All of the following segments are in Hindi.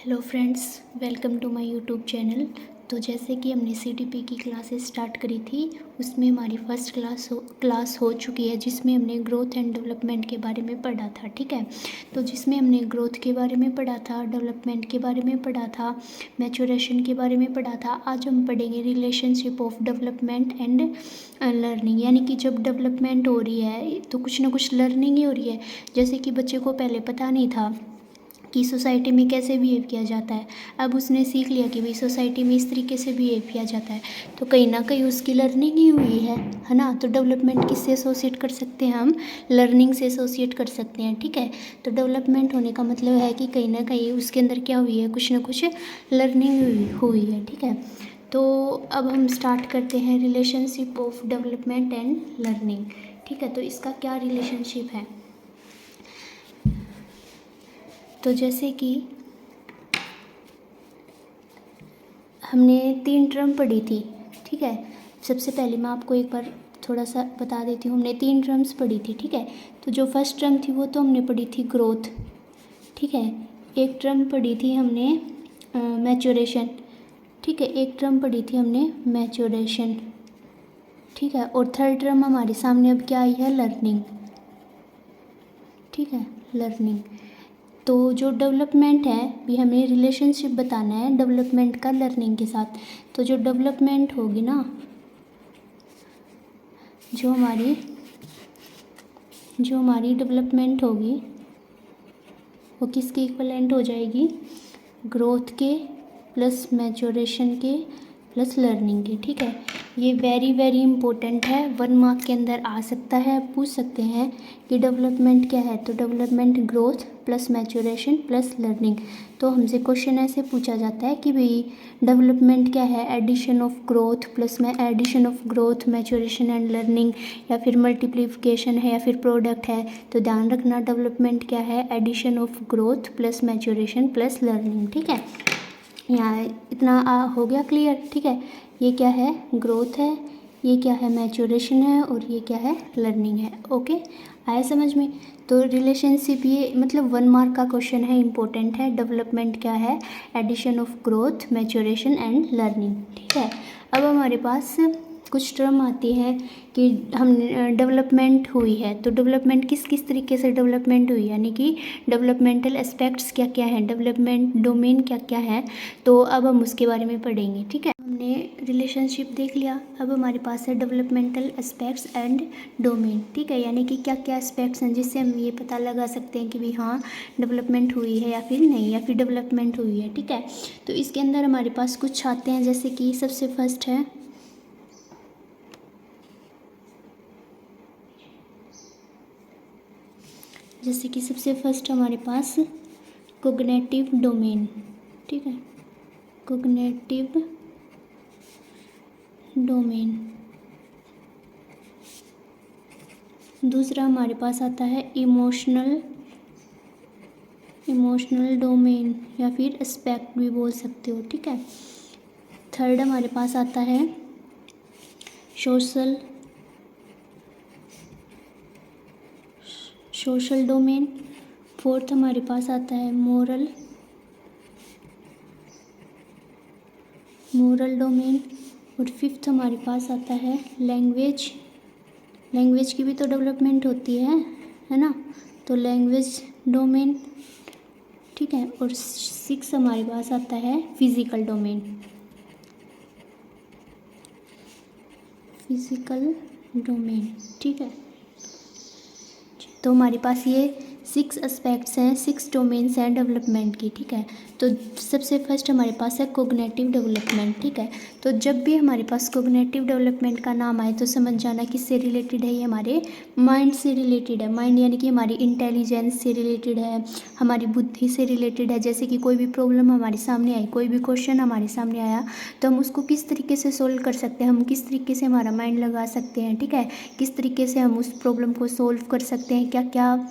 Hello friends, welcome to my YouTube channel. तो जैसे कि हमने सीटीपी की क्लासेस स्टार्ट करी थी, उसमें हमारी फर्स्ट क्लास हो चुकी है, जिसमें हमने ग्रोथ एंड डेवलपमेंट के बारे में पढ़ा था। ठीक है, तो जिसमें हमने ग्रोथ के बारे में पढ़ा था, डेवलपमेंट के बारे में पढ़ा था, मैच्योरेशन के बारे में पढ़ा था। आज हम पढ़ेंगे relationship of development and learning, यानी कि जब डेवलपमेंट हो रही है तो कुछ ना कुछ लर्निंग ही हो रही है। जैसे कि बच्चे को पहले पता नहीं था कि सोसाइटी में कैसे बिहेव किया जाता है, अब उसने सीख लिया कि भाई सोसाइटी में इस तरीके से बिहेव किया जाता है, तो कहीं ना कहीं उसकी लर्निंग ही हुई है ना। तो डेवलपमेंट किससे एसोसिएट कर सकते हैं हम? लर्निंग से एसोसिएट कर सकते हैं। ठीक है, तो डेवलपमेंट होने का मतलब है कि कहीं ना कहीं उसके अंदर क्या हुई है, कुछ ना कुछ लर्निंग हुई है। ठीक है, तो अब हम स्टार्ट करते हैं relationship of development and learning. ठीक है, तो इसका क्या रिलेशनशिप है? तो जैसे कि हमने 3 टर्म पढ़ी थी। ठीक है, सबसे पहले मैं आपको एक बार थोड़ा सा बता देती हूँ। हमने 3 टर्म्स पढ़ी थी। ठीक है, तो जो फर्स्ट टर्म थी वो तो हमने पढ़ी थी ग्रोथ। ठीक है, एक टर्म पढ़ी थी हमने मैच्योरेशन। ठीक है, एक टर्म पढ़ी थी हमने मैच्योरेशन। ठीक है, और थर्ड टर्म हमारे सामने अब क्या आई है? लर्निंग। ठीक है, लर्निंग। तो जो डेवलपमेंट है, भी हमें रिलेशनशिप बताना है डेवलपमेंट का लर्निंग के साथ। तो जो डेवलपमेंट होगी ना, जो हमारी डेवलपमेंट होगी वो किसके इक्वलेंट हो जाएगी? ग्रोथ के प्लस मैच्योरेशन के प्लस लर्निंग के। ठीक है, ये वेरी वेरी इंपॉर्टेंट है, 1 मार्क के अंदर आ सकता है। पूछ सकते हैं कि डेवलपमेंट क्या है, तो development growth plus maturation plus learning. तो हमसे क्वेश्चन ऐसे पूछा जाता है कि भाई डेवलपमेंट क्या है? Addition of growth plus addition of growth, maturation and learning, या फिर मल्टीप्लिकेशन है, या फिर प्रोडक्ट है। तो ध्यान रखना, डेवलपमेंट क्या है? Addition of growth plus maturation plus learning. ठीक है, यहाँ इतना हो गया क्लियर? ठीक है, ये क्या है? ग्रोथ है, ये क्या है? मैच्योरेशन है, और ये क्या है? लर्निंग है। ओके, आया समझ में? तो रिलेशनशिप ये मतलब 1 मार्क का क्वेश्चन है, इंपॉर्टेंट है। डेवलपमेंट क्या है? Addition of growth, maturation and learning. ठीक है, अब हमारे पास कुछ टर्म आती है कि हम डेवलपमेंट हुई है, तो डेवलपमेंट किस किस तरीके से डेवलपमेंट हुई, यानी कि डेवलपमेंटल एस्पेक्ट्स क्या क्या हैं, डेवलपमेंट डोमेन क्या क्या है, तो अब हम उसके बारे में पढ़ेंगे। ठीक है, हमने रिलेशनशिप देख लिया, अब हमारे पास है डेवलपमेंटल एस्पेक्ट्स एंड डोमेन। ठीक है, यानी कि क्या क्या एस्पेक्ट्स हैं जिससे हम ये पता लगा सकते हैं कि भाई हाँ डेवलपमेंट हुई है या फिर नहीं, या फिर डेवलपमेंट हुई है। ठीक है, तो इसके अंदर हमारे पास कुछ आते हैं, जैसे कि सबसे फर्स्ट है, जैसे कि सबसे फर्स्ट हमारे पास कोग्निटिव डोमेन। ठीक है, कोग्निटिव डोमेन। दूसरा हमारे पास आता है इमोशनल डोमेन, या फिर एस्पेक्ट भी बोल सकते हो। ठीक है, थर्ड हमारे पास आता है सोशल डोमेन। फोर्थ हमारे पास आता है मोरल डोमेन। और फिफ्थ हमारे पास आता है लैंग्वेज की भी तो डेवलपमेंट होती है ना, तो लैंग्वेज डोमेन। ठीक है, और 6 हमारे पास आता है फिजिकल डोमेन। ठीक है, तो हमारे पास ये 6 एस्पेक्ट्स हैं, 6 डोमेन्स हैं डेवलपमेंट की। ठीक है, तो सबसे फर्स्ट हमारे पास है कोग्निटिव डेवलपमेंट। ठीक है, तो जब भी हमारे पास कोग्निटिव डेवलपमेंट का नाम आए तो समझ जाना किससे रिलेटेड है? ये हमारे माइंड से रिलेटेड है। माइंड यानी कि हमारी इंटेलिजेंस से रिलेटेड है, हमारी बुद्धि से रिलेटेड है। जैसे कि कोई भी प्रॉब्लम हमारे सामने आई, कोई भी क्वेश्चन हमारे सामने आया, तो हम उसको किस तरीके से सोल्व कर सकते हैं, हम किस तरीके से हमारा माइंड लगा सकते हैं। ठीक है, किस तरीके से हम उस प्रॉब्लम को सोल्व कर सकते हैं, क्या क्या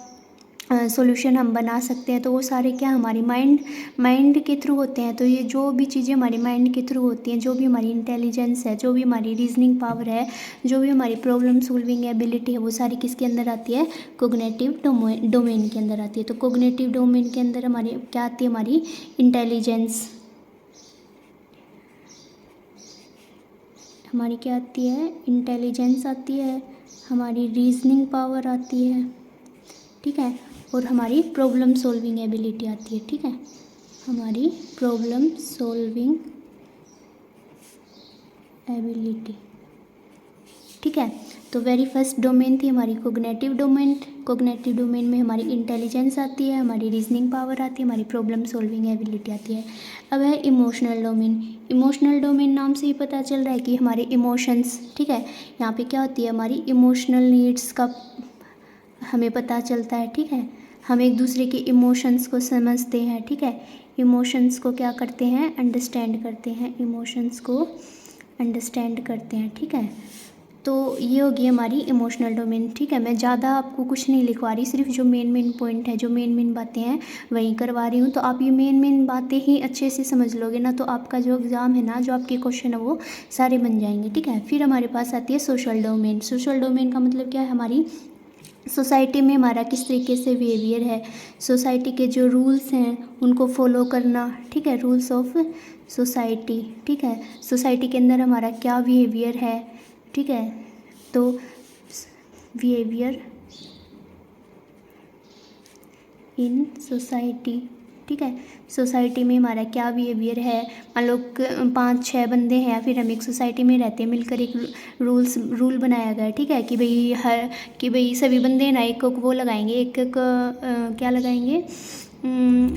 सॉल्यूशन हम बना सकते हैं, तो वो सारे क्या हमारी माइंड के थ्रू होते हैं। तो ये जो भी चीज़ें हमारी माइंड के थ्रू होती हैं, जो भी हमारी इंटेलिजेंस है, जो भी हमारी रीजनिंग पावर है, जो भी हमारी प्रॉब्लम सॉल्विंग एबिलिटी है, वो सारी किसके अंदर आती है? कोग्निटिव डोमेन के अंदर आती है। तो कोग्निटिव डोमेन के अंदर हमारी क्या आती है? हमारी इंटेलिजेंस, हमारी क्या आती है? इंटेलिजेंस आती है, हमारी रीजनिंग पावर आती है, ठीक है, और हमारी प्रॉब्लम सॉल्विंग एबिलिटी आती है, ठीक है, हमारी प्रॉब्लम सॉल्विंग एबिलिटी, ठीक है। तो वेरी फर्स्ट डोमेन थी हमारी कोग्निटिव डोमेन। कोग्निटिव डोमेन में हमारी इंटेलिजेंस आती है, हमारी रीजनिंग पावर आती है, हमारी प्रॉब्लम सॉल्विंग एबिलिटी आती है। अब है इमोशनल डोमेन। इमोशनल डोमेन नाम से ही पता चल रहा है कि हमारे इमोशंस, ठीक है, यहाँ पे क्या होती है? हमारी इमोशनल नीड्स का हमें पता चलता है, ठीक है, हम एक दूसरे के इमोशंस को समझते हैं, ठीक है, इमोशंस को क्या करते हैं? अंडरस्टैंड करते हैं, इमोशंस को अंडरस्टैंड करते हैं, ठीक है। तो ये होगी हमारी इमोशनल डोमेन, ठीक है। मैं ज़्यादा आपको कुछ नहीं लिखवा रही, सिर्फ जो मेन पॉइंट है, जो मेन बातें हैं वही करवा रही हूँ। तो आप ये मेन बातें ही अच्छे से समझ लोगे ना, तो आपका जो एग्ज़ाम है ना, जो आपके क्वेश्चन है वो सारे बन जाएंगे, ठीक है। फिर हमारे पास आती है सोशल डोमेन। सोशल डोमेन का मतलब क्या है? हमारी सोसाइटी में हमारा किस तरीके से बिहेवियर है, सोसाइटी के जो रूल्स हैं उनको फॉलो करना, ठीक है, रूल्स ऑफ सोसाइटी, ठीक है, सोसाइटी के अंदर हमारा क्या बिहेवियर है, ठीक है। तो बिहेवियर इन सोसाइटी, ठीक है, सोसाइटी में हमारा क्या बिहेवियर है। मान लो 5-6 बंदे हैं या फिर हम एक सोसाइटी में रहते हैं, मिलकर एक रूल बनाया गया है, ठीक है, कि भाई सभी बंदे ना एक वो लगाएंगे, एक क्या लगाएंगे,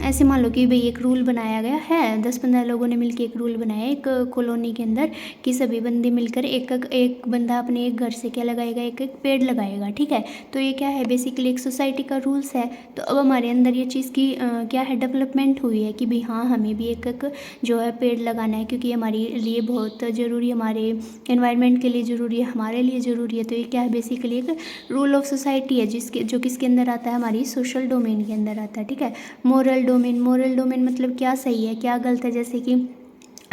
ऐसे मान लो कि भाई एक रूल बनाया गया है, 10-15 लोगों ने मिलकर एक रूल बनाया एक कॉलोनी के अंदर कि सभी बंदे मिलकर एक बंदा अपने एक घर से क्या लगाएगा? एक पेड़ लगाएगा, ठीक है। तो ये क्या है? बेसिकली एक सोसाइटी का रूल्स है। तो अब हमारे अंदर ये चीज़ की क्या है? डेवलपमेंट हुई है कि भाई हाँ, हमें भी एक जो है पेड़ लगाना है, क्योंकि हमारे लिए बहुत ज़रूरी, हमारे एनवायरनमेंट के लिए ज़रूरी है, हमारे लिए ज़रूरी है। तो ये क्या है? बेसिकली एक रूल ऑफ सोसाइटी है, जो किसके अंदर आता है? हमारी सोशल डोमेन के अंदर आता है, ठीक है। मोरल डोमेन मतलब क्या सही है, क्या गलत है। जैसे कि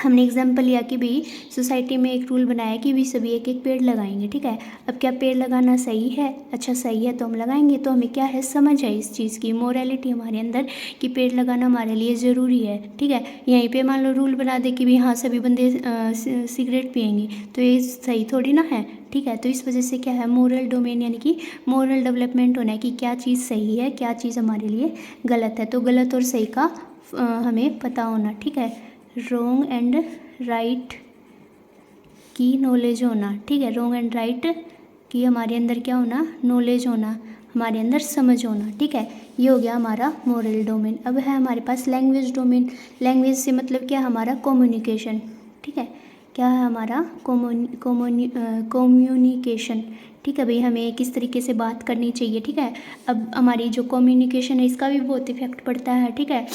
हमने एग्जाम्पल लिया कि भाई सोसाइटी में एक रूल बनाया कि भी सभी एक पेड़ लगाएंगे, ठीक है। अब क्या पेड़ लगाना सही है? अच्छा सही है तो हम लगाएंगे। तो हमें क्या है? समझ है इस चीज़ की, मोरालिटी हमारे अंदर कि पेड़ लगाना हमारे लिए ज़रूरी है, ठीक है। यहीं पे मान लो रूल बना दे कि भी हाँ सभी बंदे सिगरेट पियेंगे, तो ये सही थोड़ी ना है, ठीक है। तो इस वजह से क्या है? मोरल डोमेन यानी कि मोरल डेवलपमेंट होना है कि क्या चीज़ सही है, क्या चीज़ हमारे लिए गलत है। तो गलत और सही का हमें पता होना, ठीक है। रॉन्ग एंड राइट की नॉलेज होना, ठीक है, रॉन्ग एंड राइट की हमारे अंदर क्या होना? नॉलेज होना, हमारे अंदर समझ होना, ठीक है। ये हो गया हमारा मोरल डोमेन। अब है हमारे पास लैंग्वेज डोमेन। लैंग्वेज से मतलब क्या? हमारा कम्युनिकेशन, ठीक है। क्या है हमारा? कम्युनिकेशन, ठीक है भाई, हमें किस तरीके से बात करनी चाहिए, ठीक है। अब हमारी जो कम्युनिकेशन है इसका भी बहुत इफेक्ट पड़ता है, ठीक है।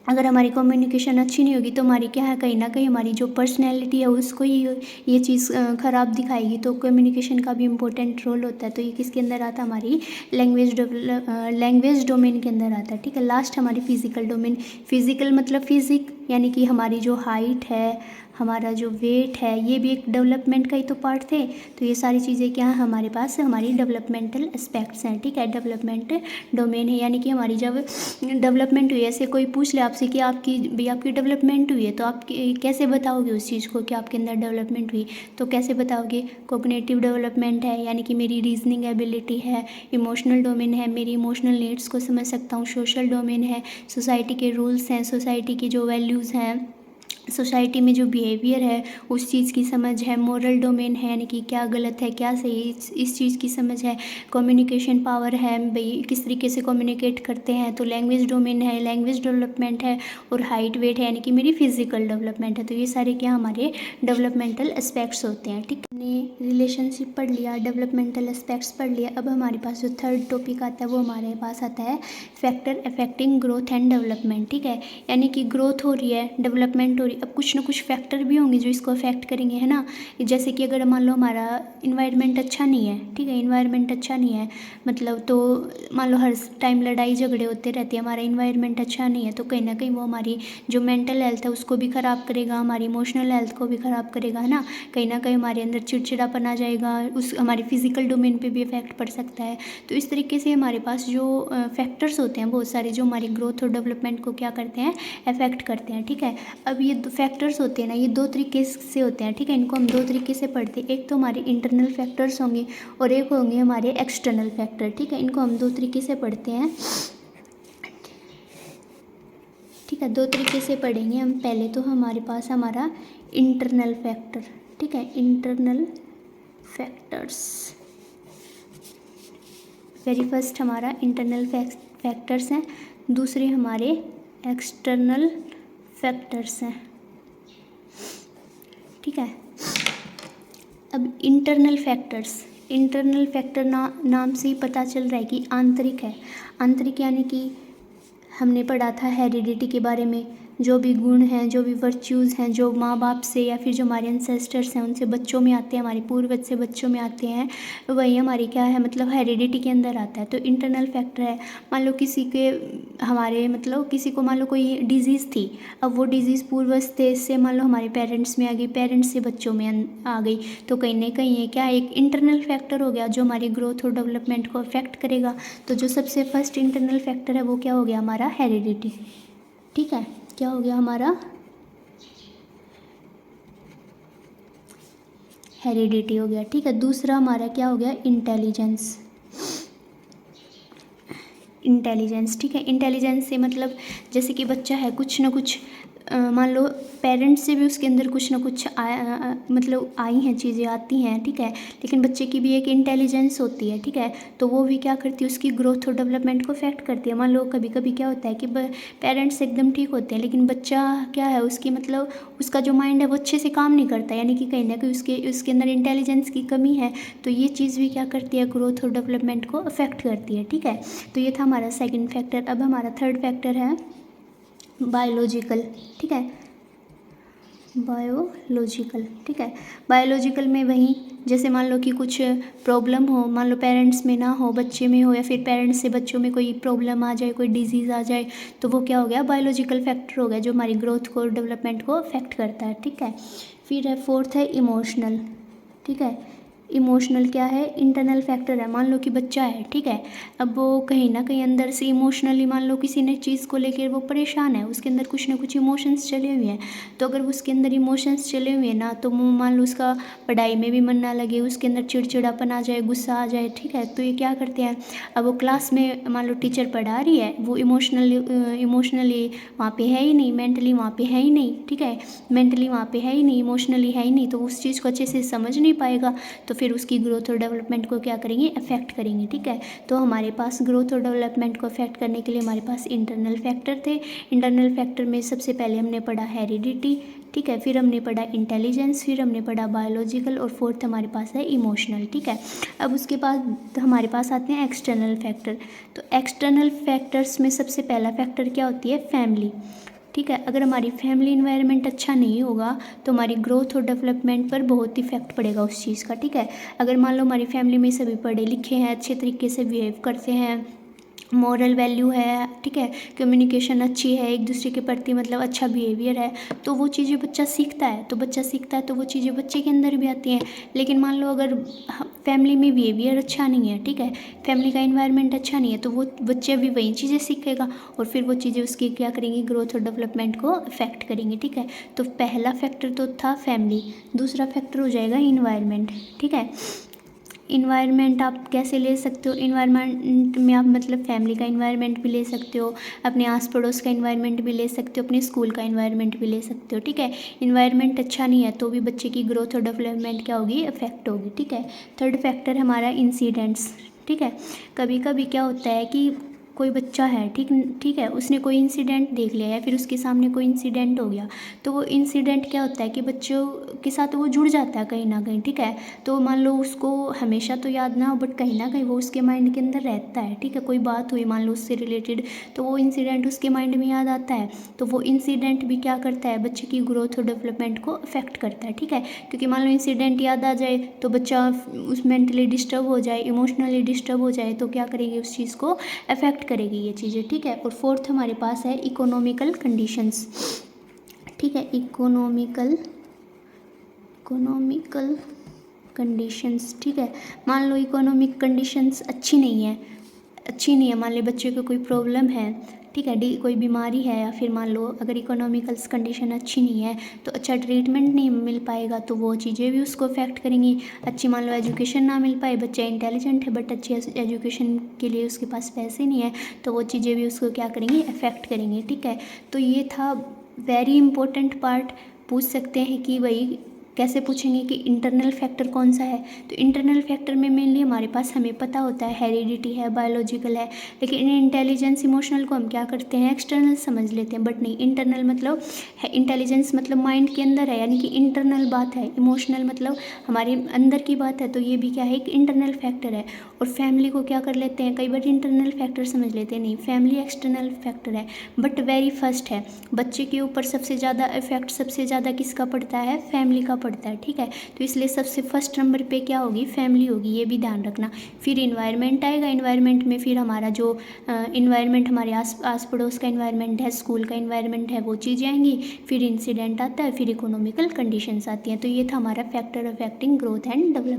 अगर हमारी कम्युनिकेशन अच्छी नहीं होगी तो हमारी क्या है? कहीं ना कहीं हमारी जो पर्सनैलिटी है उसको ही ये चीज़ ख़राब दिखाएगी। तो कम्युनिकेशन का भी इम्पोर्टेंट रोल होता है। तो ये किसके अंदर आता है? हमारी लैंग्वेज डोमेन के अंदर आता है, ठीक है। लास्ट हमारी फिजिकल डोमेन। फिजिकल मतलब फिजिक यानी कि हमारी जो हाइट है, हमारा जो वेट है, ये भी एक डेवलपमेंट का ही तो पार्ट थे। तो ये सारी चीज़ें क्या है हमारे पास? हमारी डेवलपमेंटल एस्पेक्ट्स हैं, ठीक है, डेवलपमेंट डोमेन है। यानी कि हमारी जब डेवलपमेंट हुई, ऐसे कोई पूछ ले आपसे कि आपकी डेवलपमेंट हुई है, तो आप कैसे बताओगे उस चीज़ को कि आपके अंदर डेवलपमेंट हुई? तो कैसे बताओगे? कोग्निटिव डेवलपमेंट है यानी कि मेरी रीजनिंग एबिलिटी है। इमोशनल डोमेन है, मेरी इमोशनल नीड्स को समझ सकता हूँ। सोशल डोमेन है, सोसाइटी के रूल्स हैं, सोसाइटी की जो वैल्यूज़ हैं, सोसाइटी में जो बिहेवियर है उस चीज़ की समझ है। मोरल डोमेन है यानी कि क्या गलत है, क्या सही, इस चीज़ की समझ है। कम्युनिकेशन पावर है, भाई किस तरीके से कम्युनिकेट करते हैं। तो लैंग्वेज डोमेन है, लैंग्वेज डेवलपमेंट है। और हाइट वेट है यानी कि मेरी फिजिकल डेवलपमेंट है। तो ये सारे क्या हमारे डेवलपमेंटल एस्पेक्ट्स होते हैं, ठीक है। हमने रिलेशनशिप पढ़ लिया, डेवलपमेंटल एस्पेक्ट्स पढ़ लिया। अब हमारे पास जो थर्ड टॉपिक आता है वो हमारे पास आता है factor affecting growth and development, ठीक है। यानी कि ग्रोथ हो रही है, डेवलपमेंट हो रही रही। अब कुछ ना कुछ फैक्टर भी होंगे जो इसको अफेक्ट करेंगे, है ना। जैसे कि अगर मान लो हमारा इन्वायरमेंट अच्छा नहीं है, ठीक है, इन्वायरमेंट अच्छा नहीं है मतलब, तो मान लो हर टाइम लड़ाई झगड़े होते रहते हैं, हमारा इन्वायरमेंट अच्छा नहीं है, तो कहीं ना कहीं वो हमारी जो मेंटल हेल्थ है उसको भी ख़राब करेगा, हमारी इमोशनल हेल्थ को भी ख़राब करेगा, है ना। कहीं ना कहीं हमारे अंदर चिड़चिड़ापन आ जाएगा, उस हमारी फिजिकल डोमेन पे भी इफेक्ट पड़ सकता है। तो इस तरीके से हमारे पास जो फैक्टर्स होते हैं बहुत सारे, जो हमारी ग्रोथ और डेवलपमेंट को क्या करते हैं, अफेक्ट करते हैं, ठीक है। अब ये फैक्टर्स होते हैं ना, ये दो तरीके से होते हैं, ठीक है। इनको हम दो तरीके से पढ़ते हैं, एक तो हमारे इंटरनल फैक्टर्स होंगे और एक होंगे हमारे एक्सटर्नल फैक्टर, ठीक है। इनको हम दो तरीके से पढ़ते हैं, ठीक है, दो तरीके से पढ़ेंगे हम। पहले तो हमारे पास हमारा इंटरनल फैक्टर, ठीक है, इंटरनल फैक्टर्स, वेरी फर्स्ट हमारा इंटरनल फैक्टर्स हैं, दूसरे हमारे एक्सटर्नल फैक्टर्स हैं, ठीक है। अब इंटरनल फैक्टर नाम से ही पता चल रहा है कि आंतरिक है। आंतरिक यानी कि हमने पढ़ा था हेरिडिटी के बारे में, जो भी गुण हैं, जो भी वर्च्यूज़ हैं, जो माँ बाप से या फिर जो हमारे एंसेस्टर्स हैं उनसे बच्चों में आते हैं, हमारे पूर्वज से बच्चों में आते हैं, वही हमारी क्या है, मतलब हेरिडिटी के अंदर आता है। तो इंटरनल फैक्टर है, मान लो किसी के हमारे मतलब किसी को मान लो कोई डिजीज़ थी, अब वो डिजीज़ पूर्वज से मान लो हमारे पेरेंट्स में आ गई, पेरेंट्स से बच्चों में आ गई, तो कहीं ना कहीं ये क्या एक इंटरनल फैक्टर हो गया जो हमारी ग्रोथ और डेवलपमेंट को अफेक्ट करेगा। तो जो सबसे फर्स्ट इंटरनल फैक्टर है वो क्या हो गया, हमारा हेरिडिटी, ठीक है। क्या हो गया हमारा हेरिडिटी हो गया, ठीक है। दूसरा हमारा क्या हो गया, इंटेलिजेंस, ठीक है। इंटेलिजेंस से मतलब जैसे कि बच्चा है कुछ ना कुछ मान लो पेरेंट्स से भी उसके अंदर कुछ ना कुछ मतलब आई हैं चीज़ें आती हैं, ठीक है, लेकिन बच्चे की भी एक इंटेलिजेंस होती है, ठीक है। तो वो भी क्या करती है, उसकी ग्रोथ और डेवलपमेंट को अफेक्ट करती है। मान लो कभी कभी क्या होता है कि पेरेंट्स एकदम ठीक होते हैं लेकिन बच्चा क्या है, उसकी मतलब उसका जो माइंड है वो अच्छे से काम नहीं करता, यानी कि कहीं ना कहीं उसके अंदर इंटेलिजेंस की कमी है। तो ये चीज़ भी क्या करती है, ग्रोथ और डेवलपमेंट को अफेक्ट करती है, ठीक है। तो ये था हमारा सेकेंड फैक्टर। अब हमारा थर्ड फैक्टर है बायोलॉजिकल, ठीक है, बायोलॉजिकल, ठीक है। बायोलॉजिकल में वही जैसे मान लो कि कुछ प्रॉब्लम हो, मान लो पेरेंट्स में ना हो, बच्चे में हो, या फिर पेरेंट्स से बच्चों में कोई प्रॉब्लम आ जाए, कोई डिजीज़ आ जाए, तो वो क्या हो गया, बायोलॉजिकल फैक्टर हो गया जो हमारी ग्रोथ को डेवलपमेंट को अफेक्ट करता है, ठीक है। फिर है फोर्थ है इमोशनल, ठीक है। इमोशनल क्या है, इंटरनल फैक्टर है। मान लो कि बच्चा है, ठीक है, अब वो कहीं ना कहीं अंदर से इमोशनली मान लो किसी ने चीज़ को लेकर वो परेशान है, उसके अंदर कुछ ना कुछ इमोशंस चले हुए हैं। तो अगर उसके अंदर इमोशंस चले हुए हैं ना, तो मान लो उसका पढ़ाई में भी मन ना लगे, उसके अंदर चिड़चिड़ापन आ जाए, गुस्सा आ जाए, ठीक है। तो ये क्या करते हैं, अब वो क्लास में मान लो टीचर पढ़ा रही है, वो इमोशनली वहाँ पे है ही नहीं, मेंटली वहाँ पे है ही नहीं, ठीक है, मेंटली वहाँ पे है ही नहीं, इमोशनली है ही नहीं, तो उस चीज़ को अच्छे से समझ नहीं पाएगा, तो फिर उसकी ग्रोथ और डेवलपमेंट को क्या करेंगे, अफेक्ट करेंगे, ठीक है। तो हमारे पास ग्रोथ और डेवलपमेंट को अफेक्ट करने के लिए हमारे पास इंटरनल फैक्टर थे। इंटरनल फैक्टर में सबसे पहले हमने पढ़ा हेरिडिटी, ठीक है, फिर हमने पढ़ा इंटेलिजेंस, फिर हमने पढ़ा बायोलॉजिकल, और फोर्थ हमारे पास है इमोशनल, ठीक है। अब उसके बाद हमारे पास आते हैं एक्सटर्नल फैक्टर। तो एक्सटर्नल फैक्टर्स में सबसे पहला फैक्टर क्या होती है, फैमिली, ठीक है। अगर हमारी फैमिली इन्वायरमेंट अच्छा नहीं होगा तो हमारी ग्रोथ और डेवलपमेंट पर बहुत इफेक्ट पड़ेगा उस चीज़ का, ठीक है। अगर मान लो हमारी फैमिली में सभी पढ़े लिखे हैं, अच्छे तरीके से बिहेव करते हैं, मॉरल वैल्यू है, ठीक है, कम्युनिकेशन अच्छी है, एक दूसरे के प्रति मतलब अच्छा बिहेवियर है, तो वो चीज़ें बच्चा सीखता है, तो वो चीज़ें बच्चे के अंदर भी आती हैं। लेकिन मान लो अगर फैमिली में बिहेवियर अच्छा नहीं है, ठीक है, फैमिली का इन्वायरमेंट अच्छा नहीं है, तो वो बच्चे भी वही चीज़ें सीखेगा और फिर वो चीज़ें उसकी क्या करेंगी, ग्रोथ और डेवलपमेंट को अफेक्ट करेंगी, ठीक है। तो पहला फैक्टर तो था फैमिली, दूसरा फैक्टर हो जाएगा इन्वायरमेंट, ठीक है। इन्वायरमेंट आप कैसे ले सकते हो, इन्वायरमेंट में आप मतलब फैमिली का इन्वायरमेंट भी ले सकते हो, अपने आस पड़ोस का इन्वायरमेंट भी ले सकते हो, अपने स्कूल का इन्वायरमेंट भी ले सकते हो, ठीक है। इन्वायरमेंट अच्छा नहीं है तो भी बच्चे की ग्रोथ और डेवलपमेंट क्या होगी, अफेक्ट होगी, ठीक है। थर्ड फैक्टर हमारा इंसिडेंट्स, ठीक है। कभी कभी क्या होता है कि कोई बच्चा है, ठीक है, उसने कोई इंसिडेंट देख लिया या फिर उसके सामने कोई इंसिडेंट हो गया, तो वो इंसिडेंट क्या होता है कि बच्चों के साथ वो जुड़ जाता है कहीं ना कहीं, ठीक है। तो मान लो उसको हमेशा तो याद ना हो, बट कहीं ना कहीं वो उसके माइंड के अंदर रहता है, ठीक है। कोई बात हुई मान लो उससे रिलेटेड, तो वो इंसिडेंट उसके माइंड में याद आता है, तो वो इंसिडेंट भी क्या करता है, बच्चे की ग्रोथ और डेवलपमेंट को अफेक्ट करता है, ठीक है। क्योंकि मान लो इंसिडेंट याद आ जाए तो बच्चा उस मेंटली डिस्टर्ब हो जाए, इमोशनली डिस्टर्ब हो जाए, तो क्या करेगी, उस चीज़ को अफेक्ट करेगी ये चीज़ें, ठीक है। और फोर्थ हमारे पास है इकोनॉमिकल कंडीशंस, ठीक है। इकोनॉमिकल कंडीशंस, ठीक है। मान लो इकोनॉमिक कंडीशंस अच्छी नहीं है, मान लो बच्चे को कोई प्रॉब्लम है, ठीक है, कोई बीमारी है, या फिर मान लो अगर इकोनॉमिकल्स कंडीशन अच्छी नहीं है तो अच्छा ट्रीटमेंट नहीं मिल पाएगा, तो वो चीज़ें भी उसको अफेक्ट करेंगी। अच्छी मान लो एजुकेशन ना मिल पाए, बच्चा इंटेलिजेंट है बट अच्छी एजुकेशन के लिए उसके पास पैसे नहीं है, तो वो चीज़ें भी उसको क्या करेंगी, अफेक्ट करेंगी, ठीक है। तो ये था वेरी इंपॉर्टेंट पार्ट। पूछ सकते हैं कि भाई कैसे पूछेंगे कि इंटरनल फैक्टर कौन सा है, तो इंटरनल फैक्टर में मेनली हमारे पास हमें पता होता है हेरिडिटी है, बायोलॉजिकल है, लेकिन इंटेलिजेंस इमोशनल को हम क्या करते हैं, एक्सटर्नल समझ लेते हैं, बट नहीं, इंटरनल मतलब इंटेलिजेंस मतलब माइंड के अंदर है, यानी कि इंटरनल बात है, इमोशनल मतलब हमारे अंदर की बात है, तो ये भी क्या है, एक इंटरनल फैक्टर है। और फैमिली को क्या कर लेते हैं, कई बार इंटरनल फैक्टर समझ लेते हैं, नहीं, फैमिली एक्सटर्नल फैक्टर है, बट वेरी फर्स्ट है, बच्चे के ऊपर सबसे ज़्यादा इफेक्ट सबसे ज़्यादा किसका पड़ता है, फैमिली का पड़ता है, ठीक है। तो इसलिए सबसे फर्स्ट नंबर पे क्या होगी, फैमिली होगी, ये भी ध्यान रखना। फिर इन्वायरमेंट आएगा, इन्वायरमेंट में फिर हमारा जो इन्वायरमेंट हमारे आस पड़ोस का इन्वायरमेंट है, स्कूल का इन्वायरमेंट है, वो चीज़ें आएंगी, फिर इंसिडेंट आता है, फिर इकोनॉमिकल कंडीशंस आती हैं। तो ये था हमारा factor affecting growth and development.